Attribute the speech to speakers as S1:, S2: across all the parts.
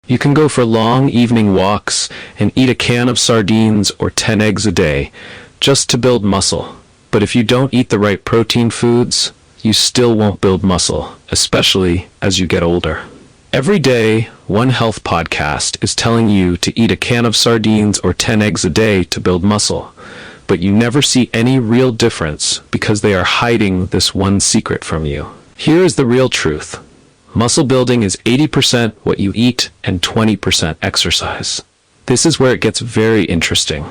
S1: You can go for long evening walks and eat a can of sardines or 10 eggs a day just to build muscle. But if you don't eat the right protein foods, you still won't build muscle, especially as you get older. Every day, One Health Podcast is telling you to eat a can of sardines or 10 eggs a day to build muscle. But you never see any real difference because they are hiding this one secret from you. Here is the real truth. Muscle building is 80% what you eat and 20% exercise. This is where it gets very interesting.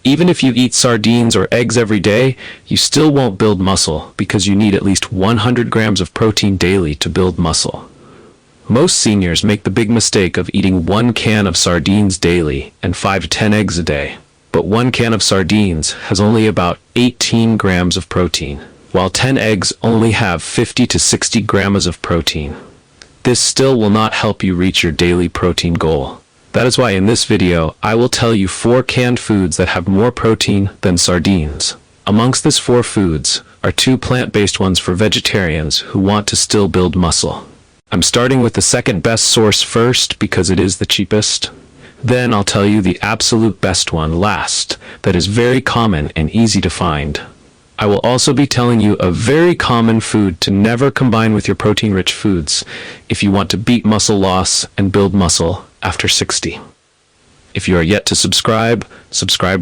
S1: Even if you eat sardines or eggs every day, you still won't build muscle because you need at least 100 grams of protein daily to build muscle. Most seniors make the big mistake of eating 1 can of sardines daily and 5 to 10 eggs a day. But 1 can of sardines has only about 18 grams of protein, while 10 eggs only have 50 to 60 grams of protein. This still will not help you reach your daily protein goal. That is why in this video, I will tell you 4 canned foods that have more protein than sardines. Amongst these 4 foods are 2 plant-based ones for vegetarians who want to still build muscle. I'm starting with the second best source first because it is the cheapest. Then I'll tell you the absolute best one last, that is very common and easy to find. I will also be telling you a very common food to never combine with your protein-rich foods if you want to beat muscle loss and build muscle after 60. If you are yet to subscribe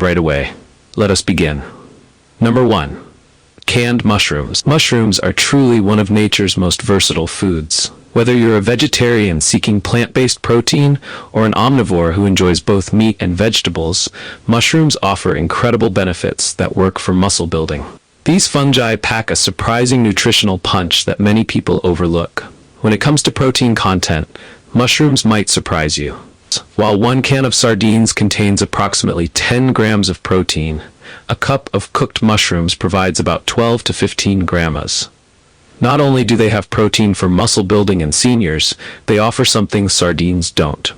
S1: right away. Let us begin. Number 1. Canned mushrooms. Mushrooms are truly one of nature's most versatile foods. Whether you're a vegetarian seeking plant-based protein or an omnivore who enjoys both meat and vegetables, mushrooms offer incredible benefits that work for muscle building. These fungi pack a surprising nutritional punch that many people overlook. When it comes to protein content, mushrooms might surprise you. While 1 can of sardines contains approximately 10 grams of protein, a cup of cooked mushrooms provides about 12 to 15 grams. Not only do they have protein for muscle building in seniors, they offer something sardines don't.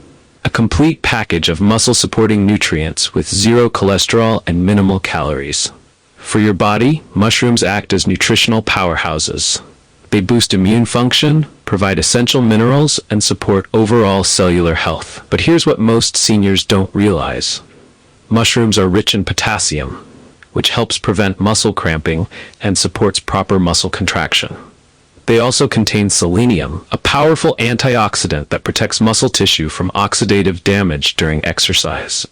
S1: A complete package of muscle-supporting nutrients with 0 cholesterol and minimal calories. For your body, mushrooms act as nutritional powerhouses. They boost immune function, provide essential minerals, and support overall cellular health. But here's what most seniors don't realize. Mushrooms are rich in potassium, which helps prevent muscle cramping and supports proper muscle contraction. They also contain selenium, a powerful antioxidant that protects muscle tissue from oxidative damage during exercise.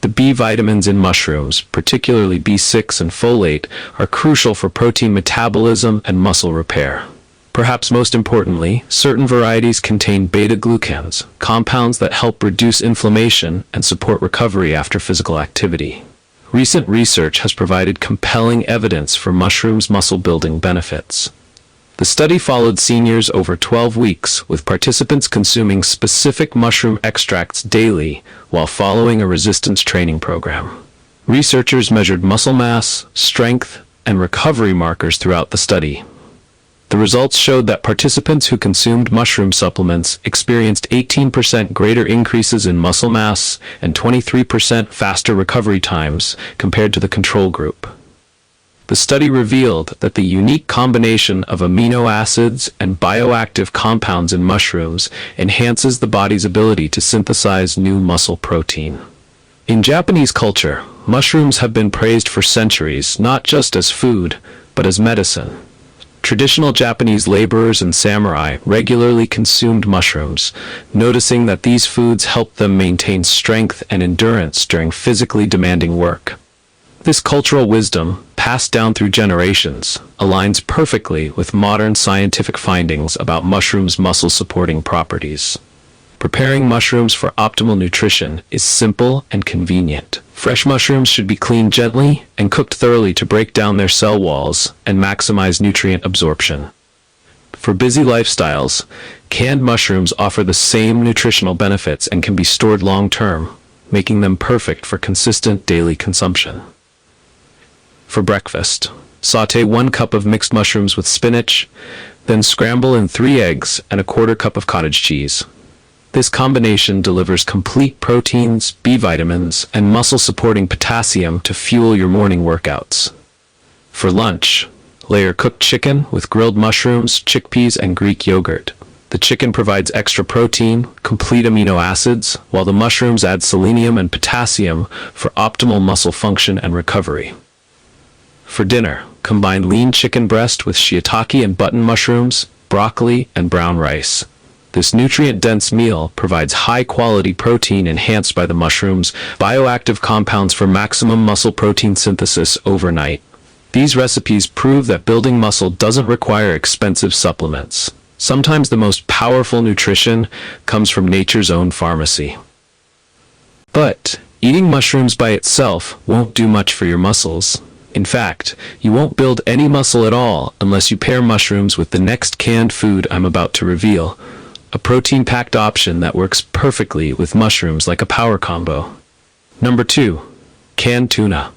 S1: The B vitamins in mushrooms, particularly B6 and folate, are crucial for protein metabolism and muscle repair. Perhaps most importantly, certain varieties contain beta-glucans, compounds that help reduce inflammation and support recovery after physical activity. Recent research has provided compelling evidence for mushrooms' muscle-building benefits. The study followed seniors over 12 weeks, with participants consuming specific mushroom extracts daily while following a resistance training program. Researchers measured muscle mass, strength, and recovery markers throughout the study. The results showed that participants who consumed mushroom supplements experienced 18% greater increases in muscle mass and 23% faster recovery times compared to the control group. The study revealed that the unique combination of amino acids and bioactive compounds in mushrooms enhances the body's ability to synthesize new muscle protein. In Japanese culture, mushrooms have been praised for centuries not just as food, but as medicine. Traditional Japanese laborers and samurai regularly consumed mushrooms, noticing that these foods helped them maintain strength and endurance during physically demanding work. This cultural wisdom, passed down through generations, aligns perfectly with modern scientific findings about mushrooms' muscle-supporting properties. Preparing mushrooms for optimal nutrition is simple and convenient. Fresh mushrooms should be cleaned gently and cooked thoroughly to break down their cell walls and maximize nutrient absorption. For busy lifestyles, canned mushrooms offer the same nutritional benefits and can be stored long-term, making them perfect for consistent daily consumption. For breakfast, sauté 1 cup of mixed mushrooms with spinach, then scramble in 3 eggs and a 1/4 cup of cottage cheese. This combination delivers complete proteins, B vitamins, and muscle-supporting potassium to fuel your morning workouts. For lunch, layer cooked chicken with grilled mushrooms, chickpeas, and Greek yogurt. The chicken provides extra protein, complete amino acids, while the mushrooms add selenium and potassium for optimal muscle function and recovery. For dinner, combine lean chicken breast with shiitake and button mushrooms, broccoli, and brown rice. This nutrient-dense meal provides high-quality protein enhanced by the mushrooms' bioactive compounds for maximum muscle protein synthesis overnight. These recipes prove that building muscle doesn't require expensive supplements. Sometimes the most powerful nutrition comes from nature's own pharmacy. But eating mushrooms by itself won't do much for your muscles. In fact, you won't build any muscle at all unless you pair mushrooms with the next canned food I'm about to reveal, a protein-packed option that works perfectly with mushrooms like a power combo. Number 2. Canned tuna.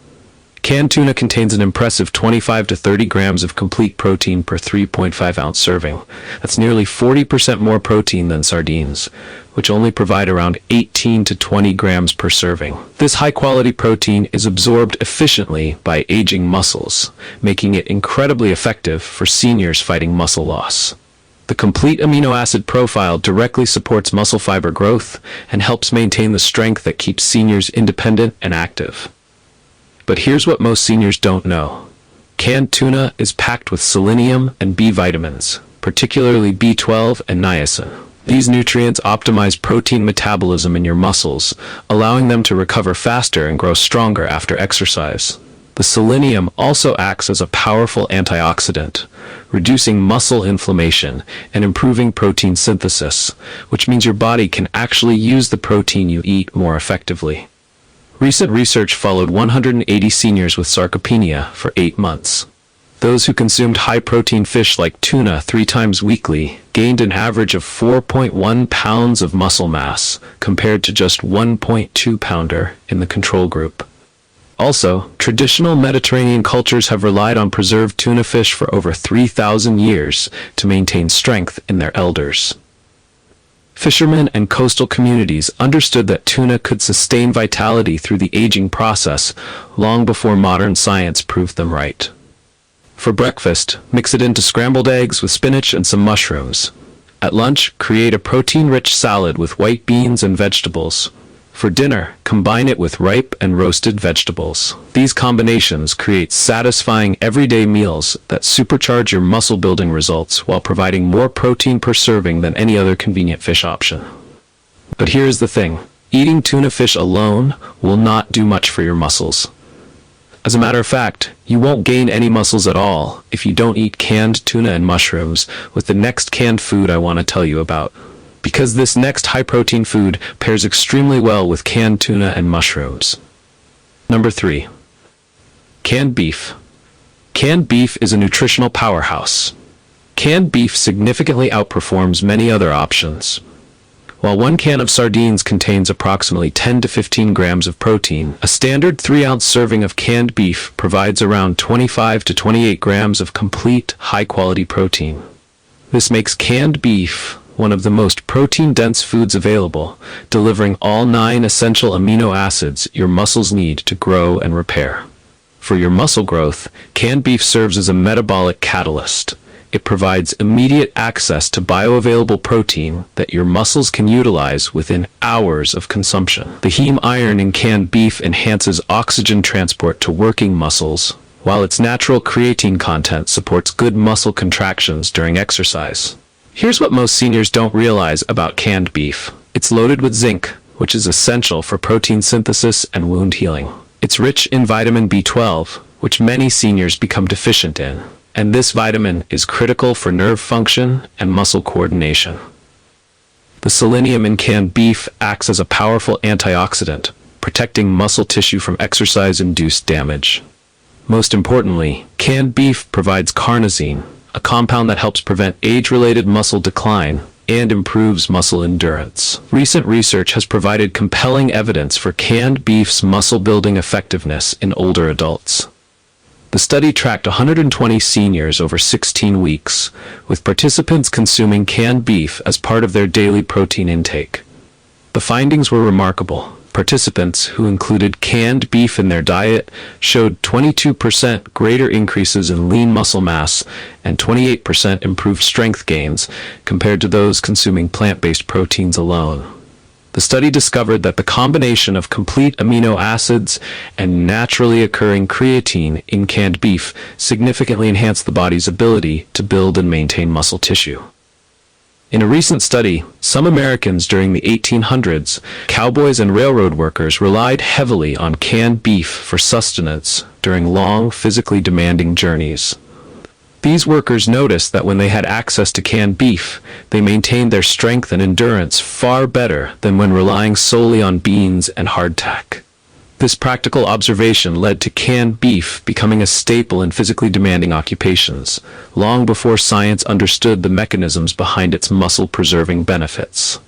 S1: Canned tuna contains an impressive 25 to 30 grams of complete protein per 3.5-ounce serving. That's nearly 40% more protein than sardines, which only provide around 18 to 20 grams per serving. This high-quality protein is absorbed efficiently by aging muscles, making it incredibly effective for seniors fighting muscle loss. The complete amino acid profile directly supports muscle fiber growth and helps maintain the strength that keeps seniors independent and active. But here's what most seniors don't know. Canned tuna is packed with selenium and B vitamins, particularly B12 and niacin. These nutrients optimize protein metabolism in your muscles, allowing them to recover faster and grow stronger after exercise. The selenium also acts as a powerful antioxidant, reducing muscle inflammation and improving protein synthesis, which means your body can actually use the protein you eat more effectively. Recent research followed 180 seniors with sarcopenia for 8 months. Those who consumed high-protein fish like tuna 3 times weekly gained an average of 4.1 pounds of muscle mass, compared to just 1.2 pounder in the control group. Also, traditional Mediterranean cultures have relied on preserved tuna fish for over 3,000 years to maintain strength in their elders. Fishermen and coastal communities understood that tuna could sustain vitality through the aging process long before modern science proved them right. For breakfast, mix it into scrambled eggs with spinach and some mushrooms. At lunch, create a protein-rich salad with white beans and vegetables. For dinner, combine it with ripe and roasted vegetables. These combinations create satisfying everyday meals that supercharge your muscle-building results while providing more protein per serving than any other convenient fish option. But here's the thing. Eating tuna fish alone will not do much for your muscles. As a matter of fact, you won't gain any muscles at all if you don't eat canned tuna and mushrooms with the next canned food I want to tell you about. Because this next high-protein food pairs extremely well with canned tuna and mushrooms. Number 3. Canned beef. Canned beef is a nutritional powerhouse. Canned beef significantly outperforms many other options. While 1 can of sardines contains approximately 10 to 15 grams of protein, a standard 3-ounce serving of canned beef provides around 25 to 28 grams of complete, high-quality protein. This makes canned beef one of the most protein-dense foods available, delivering all 9 essential amino acids your muscles need to grow and repair. For your muscle growth, canned beef serves as a metabolic catalyst. It provides immediate access to bioavailable protein that your muscles can utilize within hours of consumption. The heme iron in canned beef enhances oxygen transport to working muscles, while its natural creatine content supports good muscle contractions during exercise. Here's what most seniors don't realize about canned beef. It's loaded with zinc, which is essential for protein synthesis and wound healing. It's rich in vitamin B12, which many seniors become deficient in, and this vitamin is critical for nerve function and muscle coordination. The selenium in canned beef acts as a powerful antioxidant, protecting muscle tissue from exercise-induced damage. Most importantly, canned beef provides carnosine, a compound that helps prevent age-related muscle decline and improves muscle endurance. Recent research has provided compelling evidence for canned beef's muscle-building effectiveness in older adults. The study tracked 120 seniors over 16 weeks, with participants consuming canned beef as part of their daily protein intake. The findings were remarkable. Participants who included canned beef in their diet showed 22% greater increases in lean muscle mass and 28% improved strength gains compared to those consuming plant-based proteins alone. The study discovered that the combination of complete amino acids and naturally occurring creatine in canned beef significantly enhanced the body's ability to build and maintain muscle tissue. In a recent study, some Americans during the 1800s, cowboys and railroad workers relied heavily on canned beef for sustenance during long, physically demanding journeys. These workers noticed that when they had access to canned beef, they maintained their strength and endurance far better than when relying solely on beans and hardtack. This practical observation led to canned beef becoming a staple in physically demanding occupations, long before science understood the mechanisms behind its muscle-preserving benefits.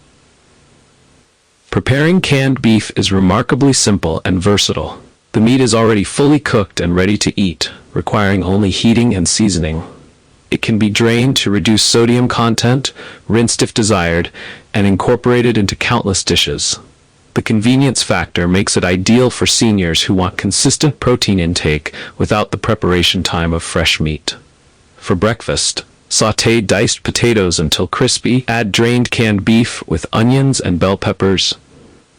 S1: Preparing canned beef is remarkably simple and versatile. The meat is already fully cooked and ready to eat, requiring only heating and seasoning. It can be drained to reduce sodium content, rinsed if desired, and incorporated into countless dishes. The convenience factor makes it ideal for seniors who want consistent protein intake without the preparation time of fresh meat. For breakfast, sauté diced potatoes until crispy, add drained canned beef with onions and bell peppers,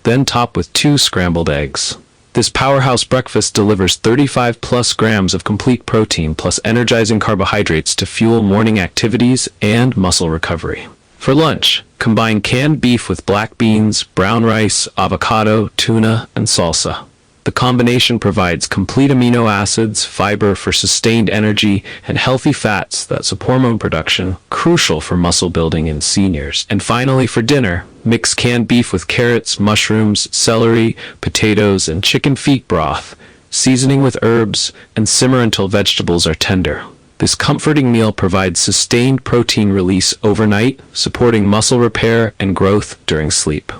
S1: then top with 2 scrambled eggs. This powerhouse breakfast delivers 35 plus grams of complete protein plus energizing carbohydrates to fuel morning activities and muscle recovery. For lunch, combine canned beef with black beans, brown rice, avocado, tuna, and salsa. The combination provides complete amino acids, fiber for sustained energy, and healthy fats that support hormone production, crucial for muscle building in seniors. And finally, for dinner, mix canned beef with carrots, mushrooms, celery, potatoes, and chicken feet broth, seasoning with herbs, and simmer until vegetables are tender. This comforting meal provides sustained protein release overnight, supporting muscle repair and growth during sleep.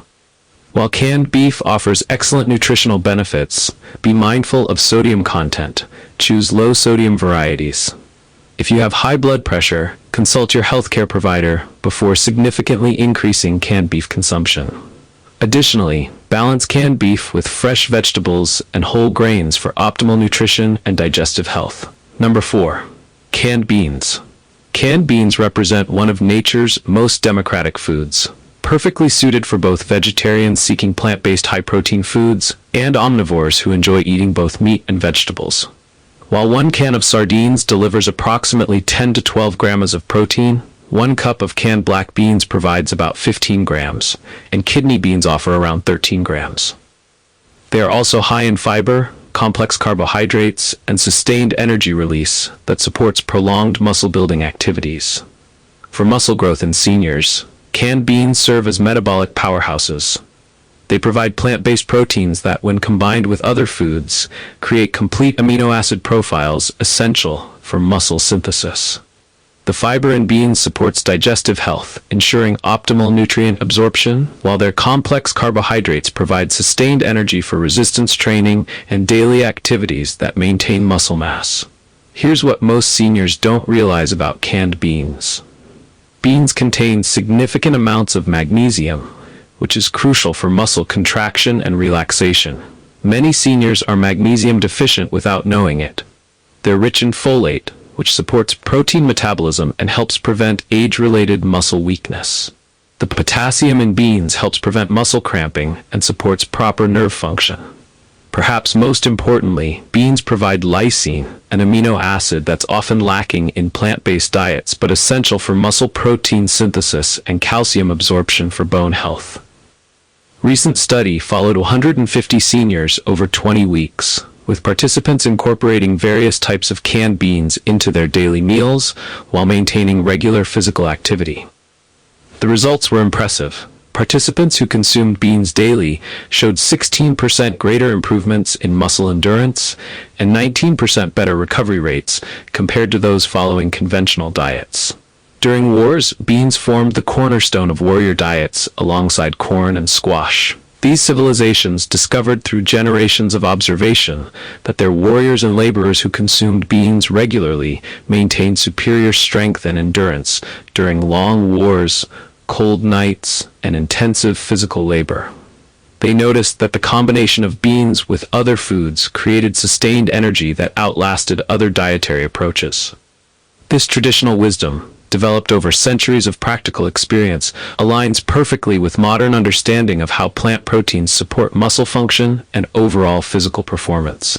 S1: While canned beef offers excellent nutritional benefits, be mindful of sodium content. Choose low-sodium varieties. If you have high blood pressure, consult your healthcare provider before significantly increasing canned beef consumption. Additionally, balance canned beef with fresh vegetables and whole grains for optimal nutrition and digestive health. Number 4. Canned beans. Canned beans represent one of nature's most democratic foods, perfectly suited for both vegetarians seeking plant-based high-protein foods and omnivores who enjoy eating both meat and vegetables. While 1 can of sardines delivers approximately 10 to 12 grams of protein, 1 cup of canned black beans provides about 15 grams, and kidney beans offer around 13 grams. They are also high in fiber, complex carbohydrates, and sustained energy release that supports prolonged muscle-building activities. For muscle growth in seniors, canned beans serve as metabolic powerhouses. They provide plant-based proteins that, when combined with other foods, create complete amino acid profiles essential for muscle synthesis. The fiber in beans supports digestive health, ensuring optimal nutrient absorption, while their complex carbohydrates provide sustained energy for resistance training and daily activities that maintain muscle mass. Here's what most seniors don't realize about canned beans. Beans contain significant amounts of magnesium, which is crucial for muscle contraction and relaxation. Many seniors are magnesium deficient without knowing it. They're rich in folate, which supports protein metabolism and helps prevent age-related muscle weakness. The potassium in beans helps prevent muscle cramping and supports proper nerve function. Perhaps most importantly, beans provide lysine, an amino acid that's often lacking in plant-based diets but essential for muscle protein synthesis and calcium absorption for bone health. Recent study followed 150 seniors over 20 weeks, with participants incorporating various types of canned beans into their daily meals while maintaining regular physical activity. The results were impressive. Participants who consumed beans daily showed 16% greater improvements in muscle endurance and 19% better recovery rates compared to those following conventional diets. During wars, beans formed the cornerstone of warrior diets alongside corn and squash. These civilizations discovered through generations of observation that their warriors and laborers who consumed beans regularly maintained superior strength and endurance during long wars, cold nights, and intensive physical labor. They noticed that the combination of beans with other foods created sustained energy that outlasted other dietary approaches. This traditional wisdom, developed over centuries of practical experience, aligns perfectly with modern understanding of how plant proteins support muscle function and overall physical performance.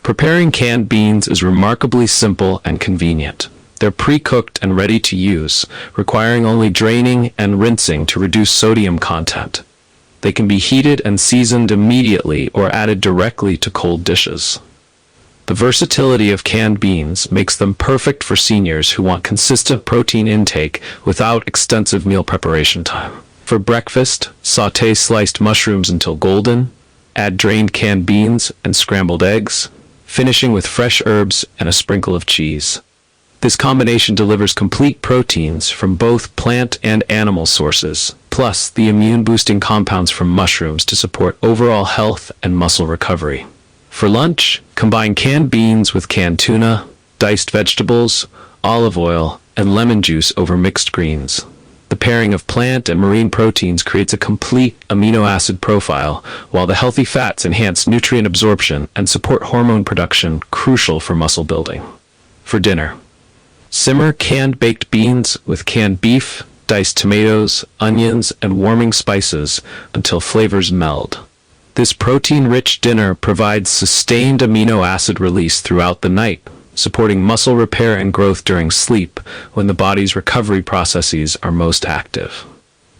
S1: Preparing canned beans is remarkably simple and convenient. They're pre-cooked and ready to use, requiring only draining and rinsing to reduce sodium content. They can be heated and seasoned immediately or added directly to cold dishes. The versatility of canned beans makes them perfect for seniors who want consistent protein intake without extensive meal preparation time. For breakfast, sauté sliced mushrooms until golden, add drained canned beans and scrambled eggs, finishing with fresh herbs and a sprinkle of cheese. This combination delivers complete proteins from both plant and animal sources, plus the immune-boosting compounds from mushrooms to support overall health and muscle recovery. For lunch, combine canned beans with canned tuna, diced vegetables, olive oil, and lemon juice over mixed greens. The pairing of plant and marine proteins creates a complete amino acid profile, while the healthy fats enhance nutrient absorption and support hormone production, crucial for muscle building. For dinner, simmer canned baked beans with canned beef, diced tomatoes, onions, and warming spices until flavors meld. This protein-rich dinner provides sustained amino acid release throughout the night, supporting muscle repair and growth during sleep when the body's recovery processes are most active.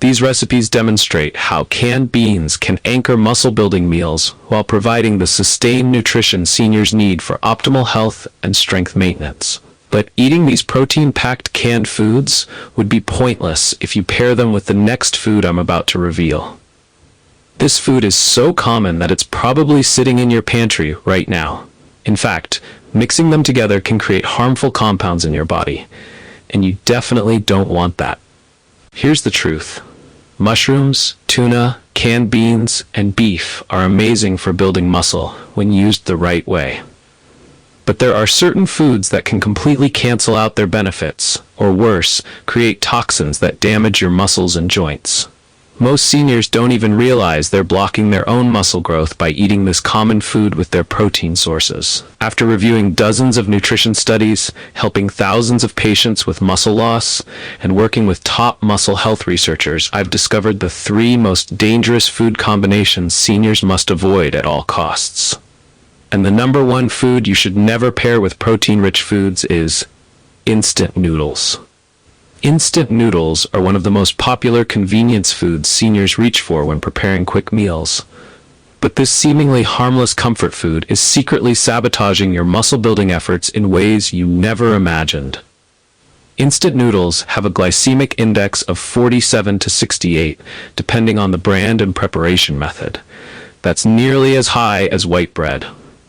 S1: These recipes demonstrate how canned beans can anchor muscle-building meals while providing the sustained nutrition seniors need for optimal health and strength maintenance. But eating these protein-packed canned foods would be pointless if you pair them with the next food I'm about to reveal. This food is so common that it's probably sitting in your pantry right now. In fact, mixing them together can create harmful compounds in your body, and you definitely don't want that. Here's the truth. Mushrooms, tuna, canned beans, and beef are amazing for building muscle when used the right way. But there are certain foods that can completely cancel out their benefits, or worse, create toxins that damage your muscles and joints. Most seniors don't even realize they're blocking their own muscle growth by eating this common food with their protein sources. After reviewing dozens of nutrition studies, helping thousands of patients with muscle loss, and working with top muscle health researchers, I've discovered the 3 most dangerous food combinations seniors must avoid at all costs. And the number 1 food you should never pair with protein-rich foods is instant noodles. Instant noodles are one of the most popular convenience foods seniors reach for when preparing quick meals. But this seemingly harmless comfort food is secretly sabotaging your muscle-building efforts in ways you never imagined. Instant noodles have a glycemic index of 47 to 68, depending on the brand and preparation method. That's nearly as high as white bread.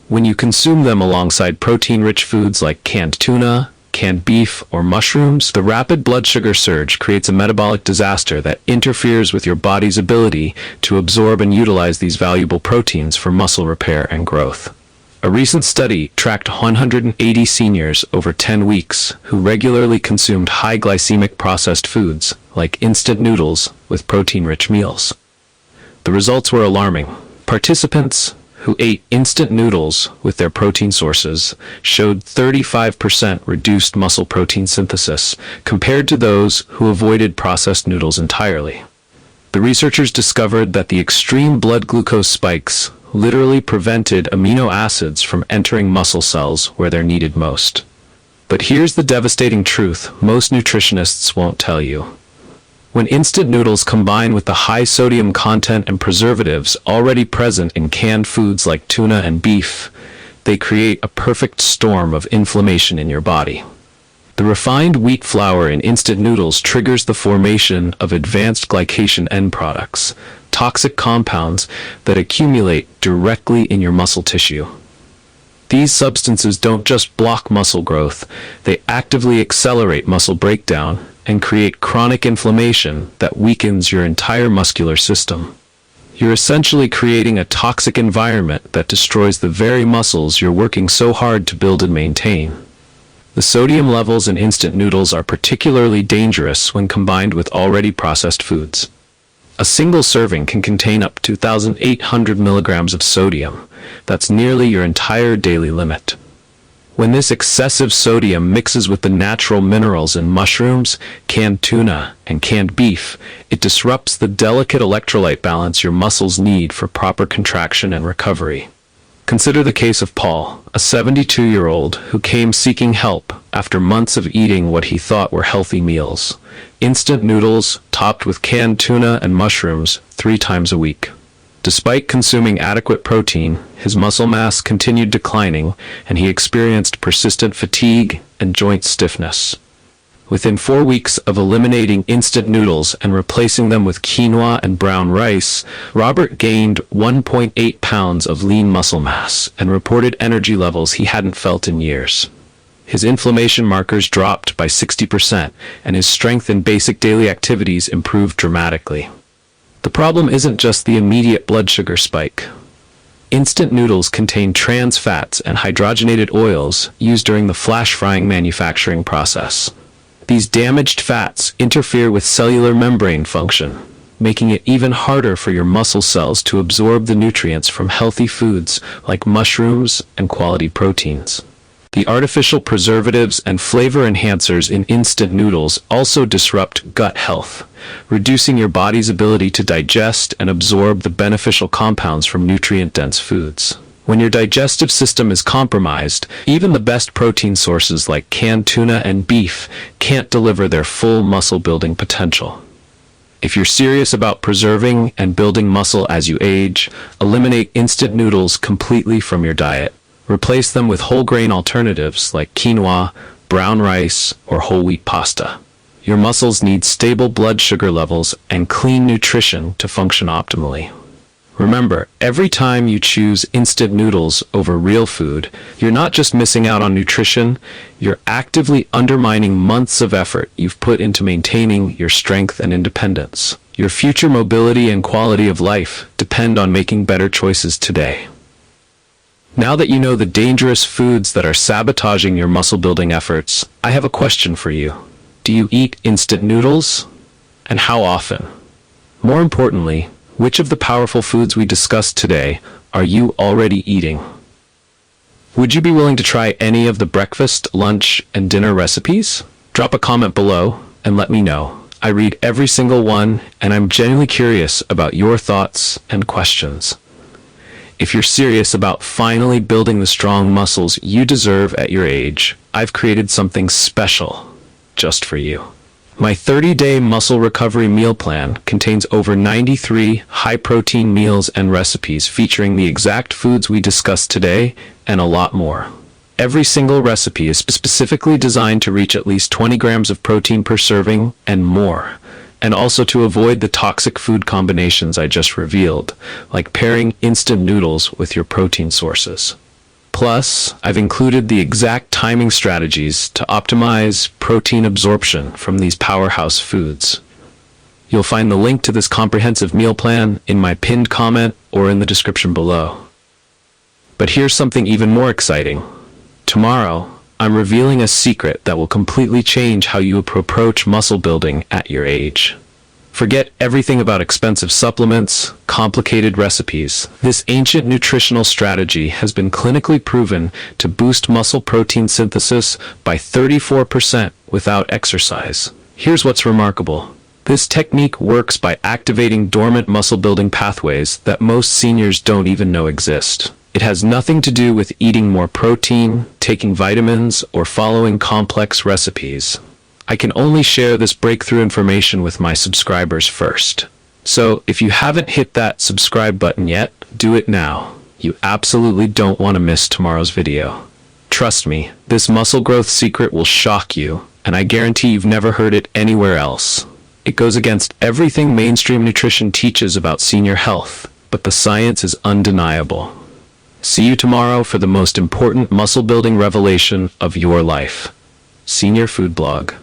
S1: When you consume them alongside protein-rich foods like canned tuna, canned beef, or mushrooms, the rapid blood sugar surge creates a metabolic disaster that interferes with your body's ability to absorb and utilize these valuable proteins for muscle repair and growth. A recent study tracked 180 seniors over 10 weeks who regularly consumed high glycemic processed foods like instant noodles with protein-rich meals. The results were alarming. Participants who ate instant noodles with their protein sources showed 35% reduced muscle protein synthesis compared to those who avoided processed noodles entirely. The researchers discovered that the extreme blood glucose spikes literally prevented amino acids from entering muscle cells where they're needed most. But here's the devastating truth most nutritionists won't tell you. When instant noodles combine with the high sodium content and preservatives already present in canned foods like tuna and beef, they create a perfect storm of inflammation in your body. The refined wheat flour in instant noodles triggers the formation of advanced glycation end products, toxic compounds that accumulate directly in your muscle tissue. These substances don't just block muscle growth, they actively accelerate muscle breakdown and create chronic inflammation that weakens your entire muscular system. You're essentially creating a toxic environment that destroys the very muscles you're working so hard to build and maintain. The sodium levels in instant noodles are particularly dangerous when combined with already processed foods. A single serving can contain up to 2,800 milligrams of sodium. That's nearly your entire daily limit. When this excessive sodium mixes with the natural minerals in mushrooms, canned tuna, and canned beef, it disrupts the delicate electrolyte balance your muscles need for proper contraction and recovery. Consider the case of Paul, a 72-year-old who came seeking help after months of eating what he thought were healthy meals: instant noodles topped with canned tuna and mushrooms 3 times a week. Despite consuming adequate protein, his muscle mass continued declining, and he experienced persistent fatigue and joint stiffness. Within 4 weeks of eliminating instant noodles and replacing them with quinoa and brown rice, Robert gained 1.8 pounds of lean muscle mass and reported energy levels he hadn't felt in years. His inflammation markers dropped by 60%, and his strength in basic daily activities improved dramatically. The problem isn't just the immediate blood sugar spike. Instant noodles contain trans fats and hydrogenated oils used during the flash frying manufacturing process. These damaged fats interfere with cellular membrane function, making it even harder for your muscle cells to absorb the nutrients from healthy foods like mushrooms and quality proteins. The artificial preservatives and flavor enhancers in instant noodles also disrupt gut health, reducing your body's ability to digest and absorb the beneficial compounds from nutrient-dense foods. When your digestive system is compromised, even the best protein sources like canned tuna and beef can't deliver their full muscle-building potential. If you're serious about preserving and building muscle as you age, eliminate instant noodles completely from your diet. Replace them with whole grain alternatives like quinoa, brown rice, or whole wheat pasta. Your muscles need stable blood sugar levels and clean nutrition to function optimally. Remember, every time you choose instant noodles over real food, you're not just missing out on nutrition, you're actively undermining months of effort you've put into maintaining your strength and independence. Your future mobility and quality of life depend on making better choices today. Now that you know the dangerous foods that are sabotaging your muscle-building efforts, I have a question for you. Do you eat instant noodles? And how often? More importantly, which of the powerful foods we discussed today are you already eating? Would you be willing to try any of the breakfast, lunch, and dinner recipes? Drop a comment below and let me know. I read every single one, and I'm genuinely curious about your thoughts and questions. If you're serious about finally building the strong muscles you deserve at your age, I've created something special just for you. My 30-day muscle recovery meal plan contains over 93 high-protein meals and recipes featuring the exact foods we discussed today and a lot more. Every single recipe is specifically designed to reach at least 20 grams of protein per serving and more, and also to avoid the toxic food combinations I just revealed, like pairing instant noodles with your protein sources. Plus, I've included the exact timing strategies to optimize protein absorption from these powerhouse foods. You'll find the link to this comprehensive meal plan in my pinned comment or in the description below. But here's something even more exciting. Tomorrow, I'm revealing a secret that will completely change how you approach muscle building at your age. Forget everything about expensive supplements, complicated recipes. This ancient nutritional strategy has been clinically proven to boost muscle protein synthesis by 34% without exercise. Here's what's remarkable. This technique works by activating dormant muscle-building pathways that most seniors don't even know exist. It has nothing to do with eating more protein, taking vitamins, or following complex recipes. I can only share this breakthrough information with my subscribers first. So, if you haven't hit that subscribe button yet, do it now. You absolutely don't want to miss tomorrow's video. Trust me, this muscle growth secret will shock you, and I guarantee you've never heard it anywhere else. It goes against everything mainstream nutrition teaches about senior health, but the science is undeniable. See you tomorrow for the most important muscle-building revelation of your life. Senior Food Blog.